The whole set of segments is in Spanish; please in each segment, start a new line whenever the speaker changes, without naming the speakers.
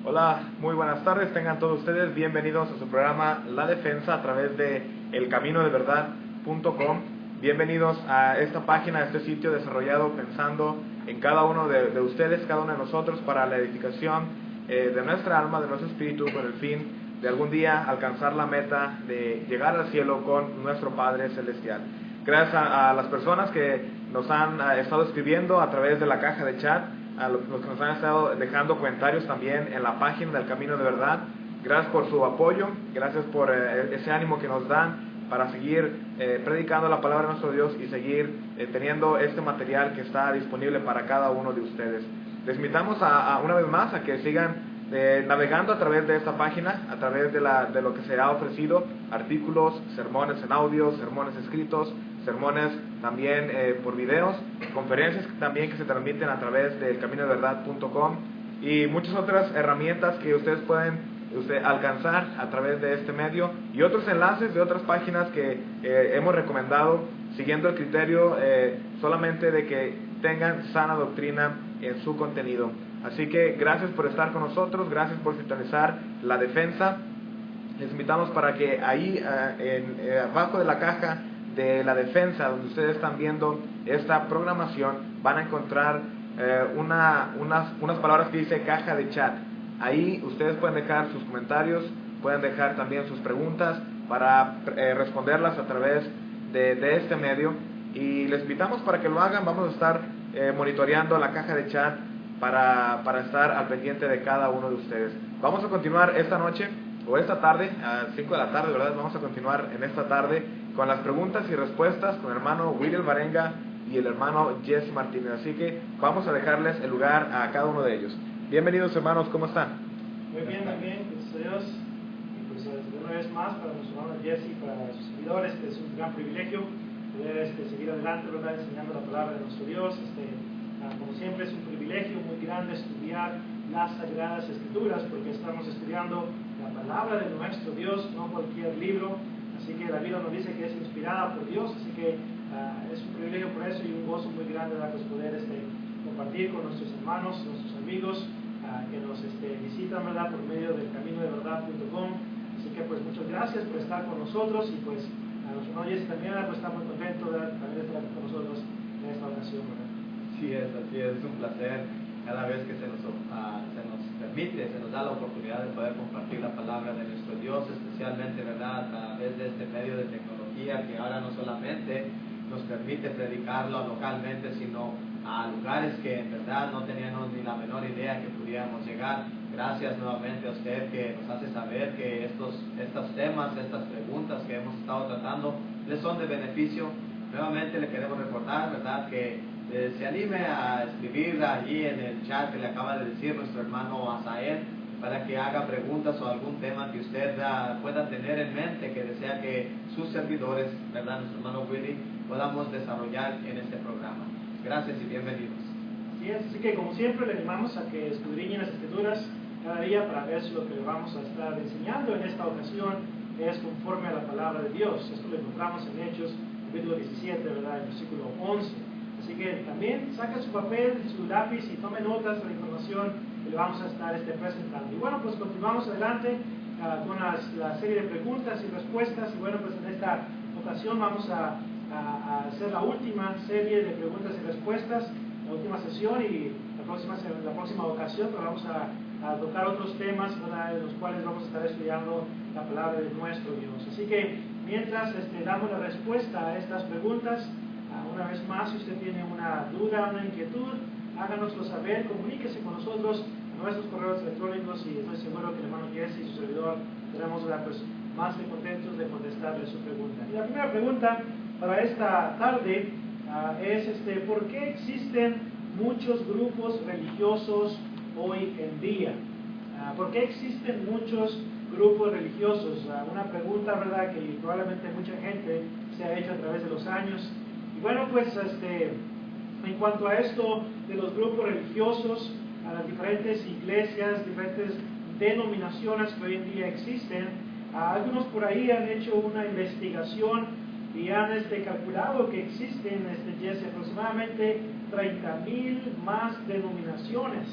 Hola, muy buenas tardes, tengan todos ustedes bienvenidos a su programa La Defensa a través de elcaminodeverdad.com. Bienvenidos a esta página, a este sitio desarrollado pensando en cada uno de ustedes, cada uno de nosotros, para la edificación de nuestra alma, de nuestro espíritu, con el fin de algún día alcanzar la meta de llegar al cielo con nuestro Padre Celestial. Gracias a las personas que nos han estado escribiendo a través de la caja de chat, a los que nos han estado dejando comentarios también en la página del Camino de Verdad. Gracias por su apoyo, gracias por ese ánimo que nos dan para seguir predicando la palabra de nuestro Dios y seguir teniendo este material que está disponible para cada uno de ustedes. Les invitamos una vez más a que sigan navegando a través de esta página, a través de lo que se ha ofrecido, artículos, sermones en audio, sermones escritos, sermones también por videos, conferencias también que se transmiten a través del caminodeverdad.com y muchas otras herramientas que ustedes pueden alcanzar a través de este medio, y otros enlaces de otras páginas que hemos recomendado siguiendo el criterio solamente de que tengan sana doctrina en su contenido. Así que gracias por estar con nosotros, gracias por sintonizar La Defensa. Les invitamos para que ahí abajo de la caja de La Defensa, donde ustedes están viendo esta programación, van a encontrar unas palabras que dice caja de chat. Ahí ustedes pueden dejar sus comentarios, pueden dejar también sus preguntas para responderlas a través de este medio, y les invitamos para que lo hagan. Vamos a estar monitoreando la caja de chat para estar al pendiente de cada uno de ustedes. Vamos a continuar esta noche, o esta tarde, a 5 de la tarde, ¿verdad? Vamos a continuar en esta tarde con las preguntas y respuestas con el hermano William Varenga y el hermano Jesse Martínez. Así que vamos a dejarles el lugar a cada uno de ellos. Bienvenidos, hermanos, ¿cómo están?
Muy bien, gracias a Dios. Y pues una vez más para nuestro hermano Jesse y para sus seguidores, es un gran privilegio poder seguir adelante, ¿verdad?, enseñando la palabra de nuestro Dios. Como siempre, es un privilegio muy grande estudiar las Sagradas Escrituras, porque estamos estudiando la palabra de nuestro Dios, no cualquier libro. Así que la Biblia nos dice que es inspirada por Dios, así que es un privilegio por eso y un gozo muy grande, ¿verdad?, pues poder compartir con nuestros hermanos, nuestros amigos que nos visitan, ¿verdad?, por medio del caminodeverdad.com. Así que pues muchas gracias por estar con nosotros, y pues a nuestro hermano Jesse también, pues está muy contento, ¿verdad?, también de estar con nosotros en esta ocasión, ¿verdad?
Así es un placer cada vez que se nos permite, se nos da la oportunidad de poder compartir la palabra de nuestro Dios, especialmente, ¿verdad?, a través de este medio de tecnología que ahora no solamente nos permite predicarlo localmente, sino a lugares que en verdad no teníamos ni la menor idea que pudiéramos llegar. Gracias nuevamente a usted que nos hace saber que estos temas, estas preguntas que hemos estado tratando les son de beneficio. Nuevamente le queremos recordar, ¿verdad?, que se anime a escribir allí en el chat que le acaba de decir nuestro hermano Asael, para que haga preguntas o algún tema que usted pueda tener en mente, que desea que sus servidores, ¿verdad?, nuestro hermano Willy, podamos desarrollar en este programa. Gracias y bienvenidos.
Así que como siempre le animamos a que escudriñen las Escrituras cada día para ver si lo que le vamos a estar enseñando en esta ocasión es conforme a la palabra de Dios. Esto lo encontramos en Hechos, capítulo 17, ¿verdad?, el versículo 11. Así que también saca su papel, su lápiz y tome notas de la información que le vamos a estar presentando. Y bueno, pues continuamos adelante con la serie de preguntas y respuestas. Y bueno, pues en esta ocasión vamos a hacer la última serie de preguntas y respuestas, la última sesión, y la próxima ocasión pues vamos a tocar otros temas, ¿verdad?, en los cuales vamos a estar estudiando la palabra de nuestro Dios. Así que mientras damos la respuesta a estas preguntas, una vez más, si usted tiene una duda, una inquietud, háganoslo saber, comuníquese con nosotros a nuestros correos electrónicos, y estoy seguro que el hermano Jesse y su servidor estaremos pues, más que contentos de contestarle su pregunta. Y la primera pregunta para esta tarde es ¿por qué existen muchos grupos religiosos hoy en día? ¿Por qué existen muchos grupos religiosos? Una pregunta, ¿verdad?, que probablemente mucha gente se ha hecho a través de los años. Y bueno, pues en cuanto a esto de los grupos religiosos, a las diferentes iglesias, diferentes denominaciones que hoy en día existen, algunos por ahí han hecho una investigación y han calculado que existen aproximadamente 30,000 más denominaciones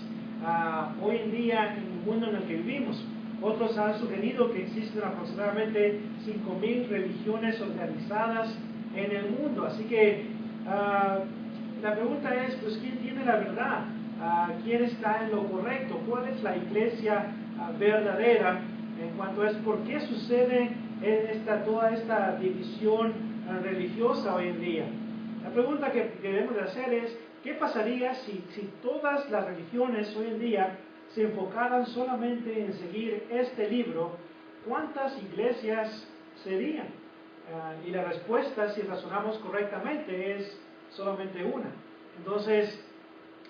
hoy en día en mundo en el que vivimos. Otros han sugerido que existen aproximadamente 5.000 religiones organizadas en el mundo. Así que la pregunta es, pues, ¿quién tiene la verdad? ¿Quién está en lo correcto? ¿Cuál es la iglesia verdadera en cuanto a eso? ¿Por qué sucede toda esta división religiosa hoy en día? La pregunta que debemos de hacer es, ¿qué pasaría si todas las religiones hoy en día se enfocaran solamente en seguir este libro? ¿Cuántas iglesias serían? Y la respuesta, si razonamos correctamente, es solamente una. Entonces,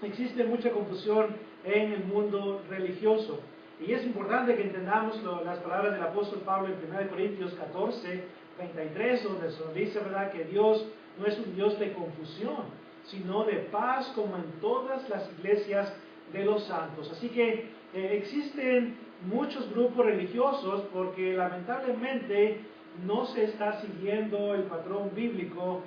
existe mucha confusión en el mundo religioso. Y es importante que entendamos las palabras del apóstol Pablo en 1 Corintios 14, 33, donde se nos dice, ¿verdad?, que Dios no es un Dios de confusión, sino de paz, como en todas las iglesias de los santos. Así que existen muchos grupos religiosos porque lamentablemente no se está siguiendo el patrón bíblico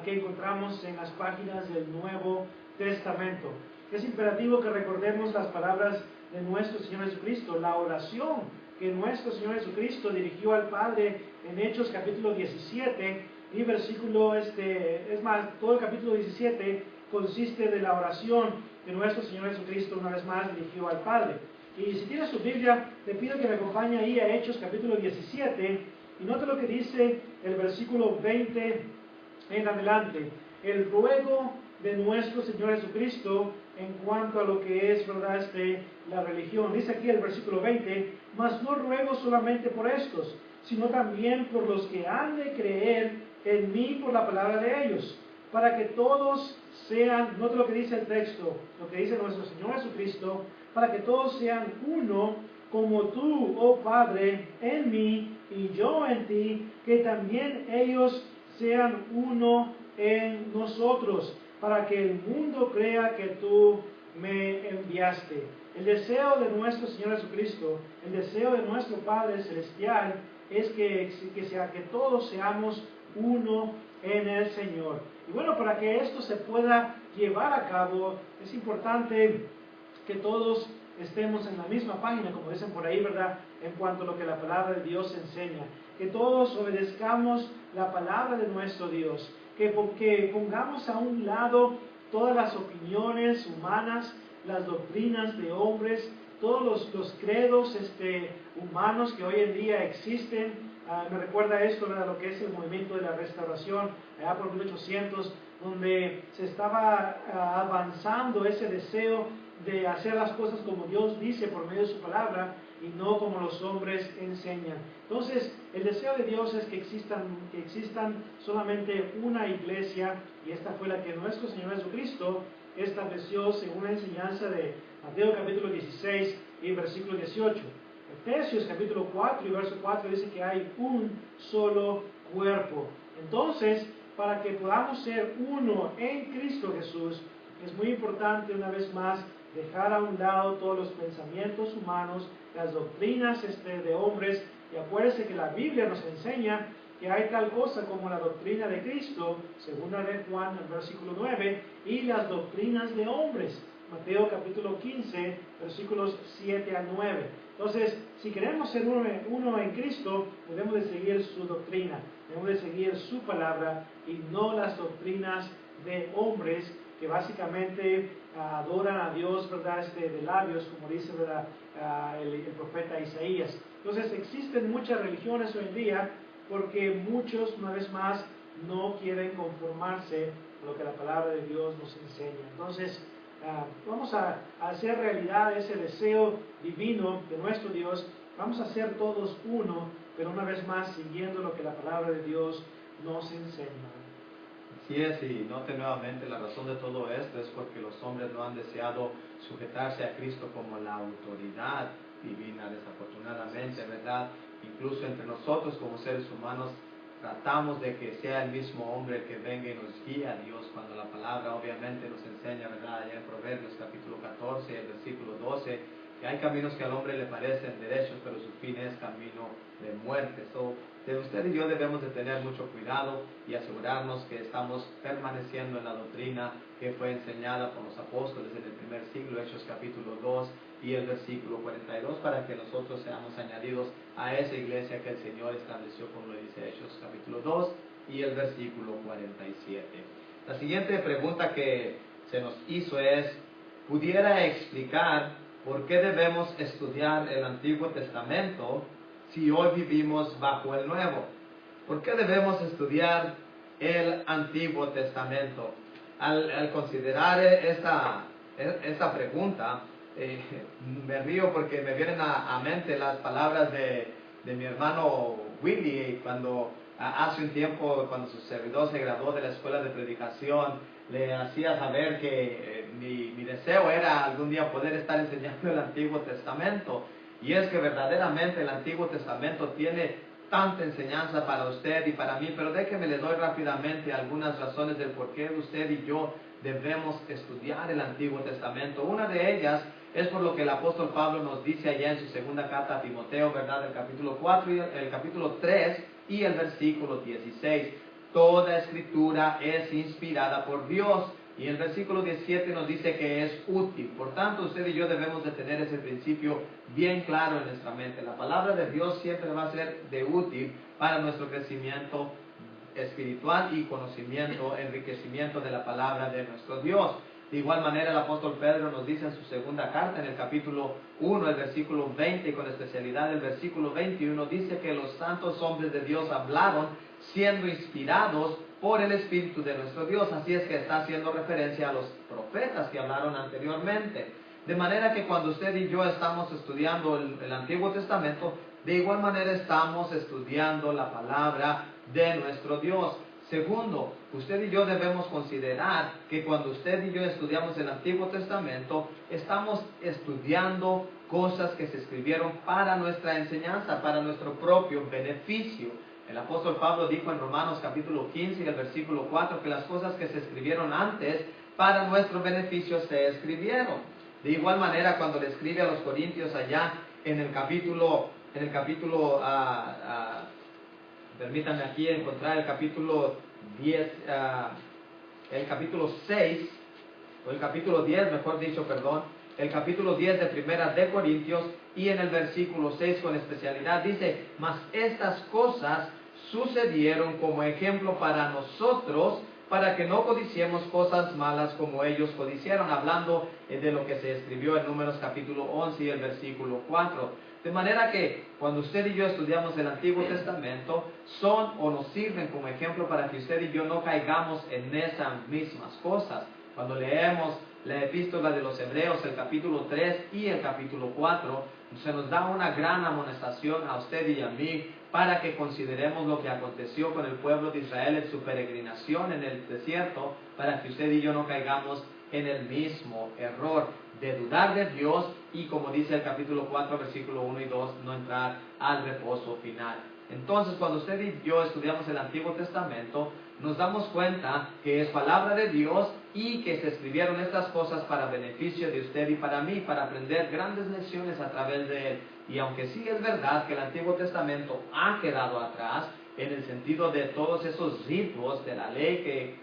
que encontramos en las páginas del Nuevo Testamento. Es imperativo que recordemos las palabras de nuestro Señor Jesucristo, la oración que nuestro Señor Jesucristo dirigió al Padre en Hechos capítulo 17 y versículo, es más, todo el capítulo 17 consiste de la oración que nuestro Señor Jesucristo una vez más dirigió al Padre. Y si tienes tu Biblia, te pido que me acompañe ahí a Hechos capítulo 17 y nota lo que dice el versículo 20 en adelante. El ruego de nuestro Señor Jesucristo en cuanto a lo que es, ¿verdad?, la religión. Dice aquí el versículo 20, mas no ruego solamente por estos, sino también por los que han de creer en mí por la palabra de ellos, para que todos sean, nota lo que dice el texto, lo que dice nuestro Señor Jesucristo, para que todos sean uno, como tú, oh Padre, en mí y yo en ti, que también ellos sean uno en nosotros, para que el mundo crea que tú me enviaste. El deseo de nuestro Señor Jesucristo, el deseo de nuestro Padre Celestial, es que todos seamos uno en el Señor. Y bueno, para que esto se pueda llevar a cabo, es importante que todos estemos en la misma página, como dicen por ahí, ¿verdad?, en cuanto a lo que la palabra de Dios enseña. Que todos obedezcamos la palabra de nuestro Dios. Que pongamos a un lado todas las opiniones humanas, las doctrinas de hombres, todos los credos humanos que hoy en día existen. Me recuerda esto, ¿verdad?, lo que es el movimiento de la restauración, allá por 1800, donde se estaba avanzando ese deseo de hacer las cosas como Dios dice por medio de su palabra y no como los hombres enseñan. Entonces, el deseo de Dios es que existan solamente una iglesia, y esta fue la que nuestro Señor Jesucristo estableció según la enseñanza de Mateo capítulo 16 y versículo 18. Efesios capítulo 4 y verso 4 dice que hay un solo cuerpo. Entonces, para que podamos ser uno en Cristo Jesús, es muy importante una vez más dejar a un lado todos los pensamientos humanos, las doctrinas de hombres, y acuérdense que la Biblia nos enseña que hay tal cosa como la doctrina de Cristo, segunda de Juan, el versículo 9, y las doctrinas de hombres, Mateo capítulo 15, versículos 7 al 9. Entonces, si queremos ser uno en Cristo, debemos de seguir su doctrina, debemos de seguir su palabra y no las doctrinas de hombres que básicamente adoran a Dios, ¿verdad?, de labios, como dice, ¿verdad?, el profeta Isaías. Entonces, existen muchas religiones hoy en día porque muchos, una vez más, no quieren conformarse a lo que la palabra de Dios nos enseña. Entonces, vamos a hacer realidad ese deseo divino de nuestro Dios. Vamos a ser todos uno, pero una vez más siguiendo lo que la palabra de Dios nos enseña.
Así es, y note nuevamente, la razón de todo esto es porque los hombres no han deseado sujetarse a Cristo como la autoridad divina, desafortunadamente, ¿verdad? Incluso entre nosotros como seres humanos tratamos de que sea el mismo hombre que venga y nos guíe a Dios, cuando la palabra obviamente nos enseña, ¿verdad?, allá en Proverbios capítulo 14, el versículo 12, que hay caminos que al hombre le parecen derechos, pero su fin es camino de muerte. Usted y yo debemos de tener mucho cuidado y asegurarnos que estamos permaneciendo en la doctrina que fue enseñada por los apóstoles en el primer siglo, Hechos capítulo 2 y el versículo 42, para que nosotros seamos añadidos a esa iglesia que el Señor estableció, como lo dice Hechos capítulo 2 y el versículo 47. La siguiente pregunta que se nos hizo es: ¿pudiera explicar por qué debemos estudiar el Antiguo Testamento si hoy vivimos bajo el Nuevo? ¿Por qué debemos estudiar el Antiguo Testamento? Al considerar esta pregunta, me río porque me vienen a mente las palabras de mi hermano Willy cuando hace un tiempo, cuando su servidor se graduó de la escuela de predicación, le hacía saber que mi deseo era algún día poder estar enseñando el Antiguo Testamento. Y es que verdaderamente el Antiguo Testamento tiene tanta enseñanza para usted y para mí, pero déjeme le doy rápidamente algunas razones del por qué usted y yo debemos estudiar el Antiguo Testamento. Una de ellas es por lo que el apóstol Pablo nos dice allá en su segunda carta a Timoteo, ¿verdad? El capítulo 4 y el capítulo 3 y el versículo 16. Toda escritura es inspirada por Dios. Y el versículo 17 nos dice que es útil. Por tanto, usted y yo debemos de tener ese principio bien claro en nuestra mente. La palabra de Dios siempre va a ser de útil para nuestro crecimiento espiritual y conocimiento, enriquecimiento de la palabra de nuestro Dios. De igual manera, el apóstol Pedro nos dice en su segunda carta, en el capítulo 1, el versículo 20, y con especialidad el versículo 21, dice que los santos hombres de Dios hablaron siendo inspirados por el Espíritu de nuestro Dios. Así es que está haciendo referencia a los profetas que hablaron anteriormente. De manera que cuando usted y yo estamos estudiando el Antiguo Testamento, de igual manera estamos estudiando la palabra de nuestro Dios. Segundo, usted y yo debemos considerar que cuando usted y yo estudiamos el Antiguo Testamento, estamos estudiando cosas que se escribieron para nuestra enseñanza, para nuestro propio beneficio. El apóstol Pablo dijo en Romanos capítulo 15 y el versículo 4 que las cosas que se escribieron antes para nuestro beneficio se escribieron. De igual manera, cuando le escribe a los Corintios allá en el capítulo permítanme aquí encontrar el capítulo 10, el capítulo 6, o el capítulo 10, mejor dicho, perdón, el capítulo 10 de Primera de Corintios, y en el versículo 6 con especialidad dice: mas estas cosas sucedieron como ejemplo para nosotros, para que no codiciemos cosas malas como ellos codiciaron, hablando de lo que se escribió en Números capítulo 11 y el versículo 4. De manera que cuando usted y yo estudiamos el Antiguo Testamento, son o nos sirven como ejemplo para que usted y yo no caigamos en esas mismas cosas. Cuando leemos la epístola de los Hebreos, el capítulo 3 y el capítulo 4, se nos da una gran amonestación a usted y a mí para que consideremos lo que aconteció con el pueblo de Israel en su peregrinación en el desierto, para que usted y yo no caigamos en el mismo error de dudar de Dios y, como dice el capítulo 4, versículo 1 y 2, no entrar al reposo final. Entonces, cuando usted y yo estudiamos el Antiguo Testamento, nos damos cuenta que es palabra de Dios y que se escribieron estas cosas para beneficio de usted y para mí, para aprender grandes lecciones a través de él. Y aunque sí es verdad que el Antiguo Testamento ha quedado atrás, en el sentido de todos esos ritos de la ley que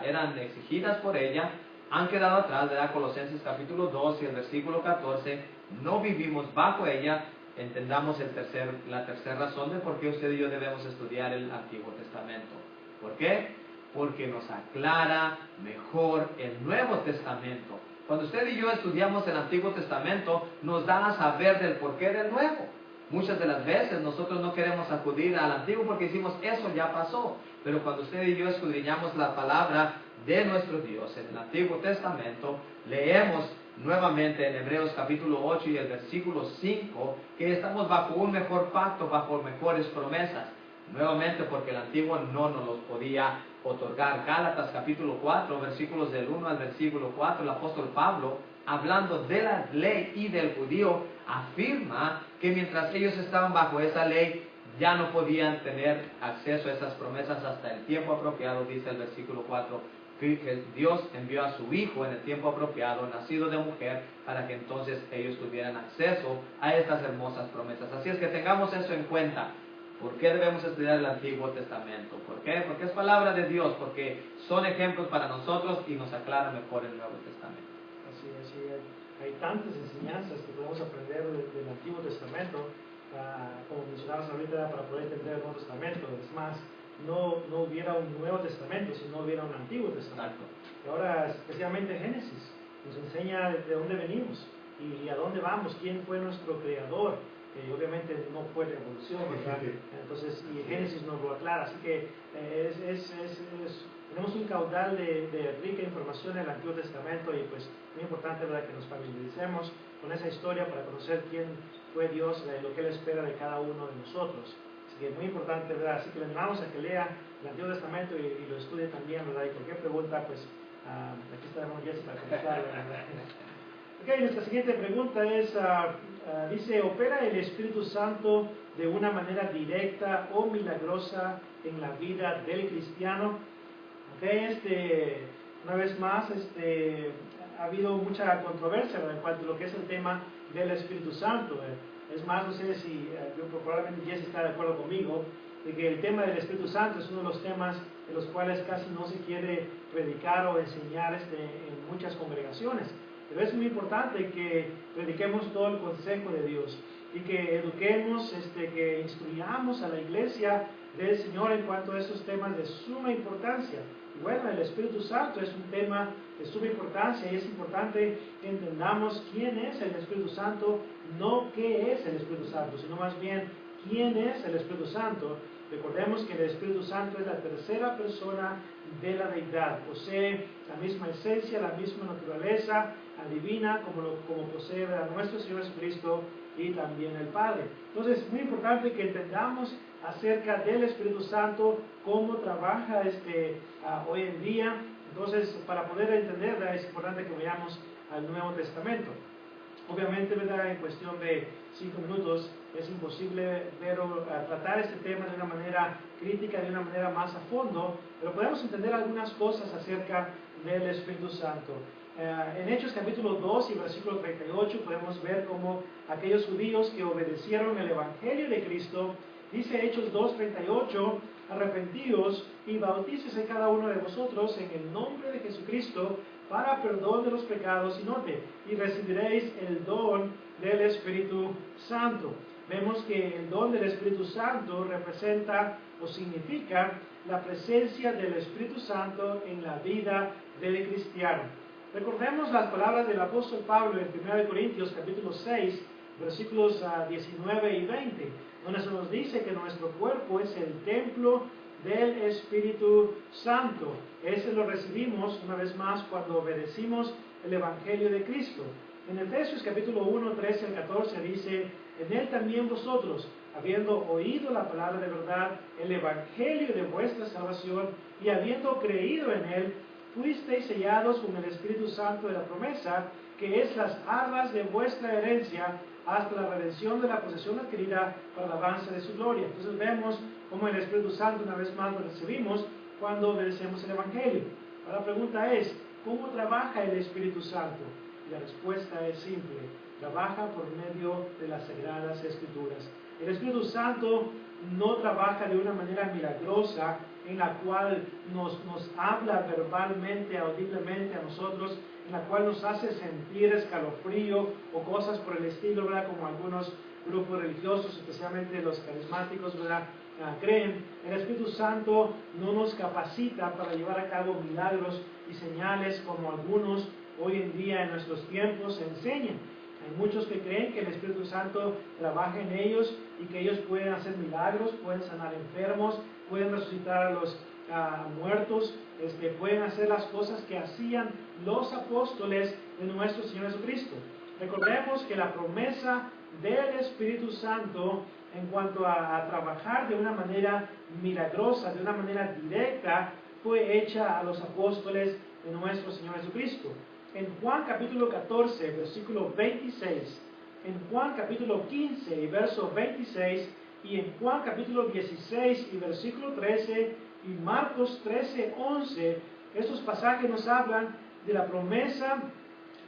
eran exigidas por ella, han quedado atrás, ¿verdad? Colosenses capítulo 2 y el versículo 14, no vivimos bajo ella. Entendamos la tercera razón de por qué usted y yo debemos estudiar el Antiguo Testamento. ¿Por qué? Porque nos aclara mejor el Nuevo Testamento. Cuando usted y yo estudiamos el Antiguo Testamento, nos da a saber del porqué del Nuevo. Muchas de las veces nosotros no queremos acudir al Antiguo porque decimos, eso ya pasó. Pero cuando usted y yo escudriñamos la palabra de nuestro Dios en el Antiguo Testamento, leemos nuevamente en Hebreos capítulo 8 y el versículo 5 que estamos bajo un mejor pacto, bajo mejores promesas. Nuevamente porque el Antiguo no nos los podía otorgar. Gálatas capítulo 4, versículos del 1 al versículo 4, el apóstol Pablo, hablando de la ley y del judío, afirma que mientras ellos estaban bajo esa ley, ya no podían tener acceso a esas promesas hasta el tiempo apropiado, dice el versículo 4, Dios envió a su Hijo en el tiempo apropiado, nacido de mujer, para que entonces ellos tuvieran acceso a estas hermosas promesas. Así es que tengamos eso en cuenta. ¿Por qué debemos estudiar el Antiguo Testamento? ¿Por qué? Porque es palabra de Dios, porque son ejemplos para nosotros y nos aclara mejor el Nuevo Testamento.
Así hay tantas enseñanzas que podemos aprender del Antiguo Testamento, como mencionabas ahorita, para poder entender el Nuevo Testamento. Es más, no hubiera un Nuevo Testamento si no hubiera un Antiguo Testamento. Y ahora, especialmente Génesis, nos enseña de dónde venimos y a dónde vamos, quién fue nuestro creador. Obviamente no fue la evolución, ¿verdad? Entonces, y Génesis nos lo aclara. Así que tenemos un caudal de rica información en el Antiguo Testamento y pues muy importante, ¿verdad?, que nos familiaricemos con esa historia para conocer quién fue Dios, lo que Él espera de cada uno de nosotros. Así que es muy importante, ¿verdad? Así que le animamos a que lea el Antiguo Testamento y lo estudie también, ¿verdad? Y cualquier pregunta, pues aquí está la hermana Jessica para contestarla, ¿verdad? Ok, nuestra siguiente pregunta es, dice, ¿opera el Espíritu Santo de una manera directa o milagrosa en la vida del cristiano? Ok, una vez más, ha habido mucha controversia, ¿verdad?, en cuanto a lo que es el tema del Espíritu Santo. Es más, no sé si, probablemente Jesse está de acuerdo conmigo, de que el tema del Espíritu Santo es uno de los temas de los cuales casi no se quiere predicar o enseñar en muchas congregaciones. Pero es muy importante que prediquemos todo el consejo de Dios y que eduquemos, que instruyamos a la iglesia del Señor en cuanto a esos temas de suma importancia. Y bueno, el Espíritu Santo es un tema de suma importancia y es importante que entendamos quién es el Espíritu Santo, no qué es el Espíritu Santo, sino más bien quién es el Espíritu Santo. Recordemos que el Espíritu Santo es la tercera persona de la deidad, posee la misma esencia, la misma naturaleza divina como posee a nuestro Señor Jesucristo y también el Padre. Entonces es muy importante que entendamos acerca del Espíritu Santo, cómo trabaja hoy en día. Entonces, para poder entender, es importante que vayamos al Nuevo Testamento. Obviamente, ¿verdad?, en cuestión de 5 minutos es imposible tratar este tema de una manera crítica, de una manera más a fondo, pero podemos entender algunas cosas acerca del Espíritu Santo. En Hechos capítulo 2 y versículo 38 podemos ver cómo aquellos judíos que obedecieron el Evangelio de Cristo, dice Hechos 2:38, arrepentíos y bautícese cada uno de vosotros en el nombre de Jesucristo para perdón de los pecados y recibiréis el don del Espíritu Santo. Vemos que el don del Espíritu Santo representa o significa la presencia del Espíritu Santo en la vida del cristiano. Recordemos las palabras del apóstol Pablo en 1 Corintios capítulo 6, versículos 19 y 20, donde se nos dice que nuestro cuerpo es el templo del Espíritu Santo. Ese lo recibimos una vez más cuando obedecimos el Evangelio de Cristo. En Efesios capítulo 1, 13 al 14 dice, en él también vosotros, habiendo oído la palabra de verdad, el Evangelio de vuestra salvación, y habiendo creído en él, fuisteis sellados con el Espíritu Santo de la promesa, que es las arras de vuestra herencia, hasta la redención de la posesión adquirida para la alabanza de su gloria. Entonces vemos cómo el Espíritu Santo una vez más lo recibimos cuando obedecemos el Evangelio. Ahora la pregunta es, ¿cómo trabaja el Espíritu Santo? Y la respuesta es simple, trabaja por medio de las Sagradas Escrituras. El Espíritu Santo no trabaja de una manera milagrosa en la cual nos habla verbalmente, audiblemente a nosotros, en la cual nos hace sentir escalofrío o cosas por el estilo, ¿verdad?, como algunos grupos religiosos, especialmente los carismáticos, ¿verdad?, creen. El Espíritu Santo no nos capacita para llevar a cabo milagros y señales como algunos hoy en día en nuestros tiempos enseñan. Hay muchos que creen que el Espíritu Santo trabaja en ellos y que ellos pueden hacer milagros, pueden sanar enfermos, pueden resucitar a los muertos, pueden hacer las cosas que hacían los apóstoles de nuestro Señor Jesucristo. Recordemos que la promesa del Espíritu Santo en cuanto a trabajar de una manera milagrosa, de una manera directa, fue hecha a los apóstoles de nuestro Señor Jesucristo. En Juan capítulo 14, versículo 26, en Juan capítulo 15 y verso 26, y en Juan capítulo 16 y versículo 13, y Marcos 13, 11, estos pasajes nos hablan de la promesa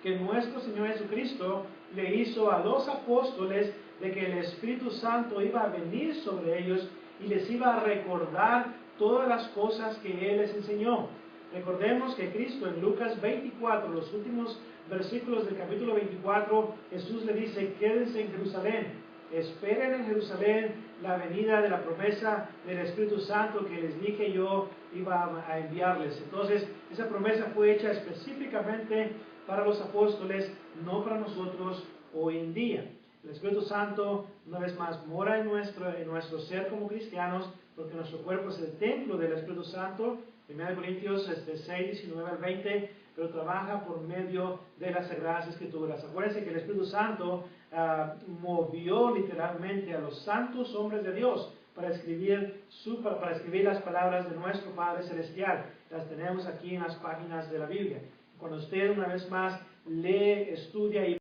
que nuestro Señor Jesucristo le hizo a los apóstoles de que el Espíritu Santo iba a venir sobre ellos y les iba a recordar todas las cosas que Él les enseñó. Recordemos que Cristo en Lucas 24, los últimos versículos del capítulo 24, Jesús le dice: quédense en Jerusalén, esperen en Jerusalén la venida de la promesa del Espíritu Santo que les dije yo iba a enviarles. Entonces, esa promesa fue hecha específicamente para los apóstoles, no para nosotros hoy en día. El Espíritu Santo, una vez más, mora en nuestro ser como cristianos, porque nuestro cuerpo es el templo del Espíritu Santo. 1 Corintios 6, 19 al 20, pero trabaja por medio de las Sagradas Escrituras. Acuérdense que el Espíritu Santo movió literalmente a los santos hombres de Dios para escribir las palabras de nuestro Padre Celestial. Las tenemos aquí en las páginas de la Biblia. Cuando usted una vez más lee, estudia y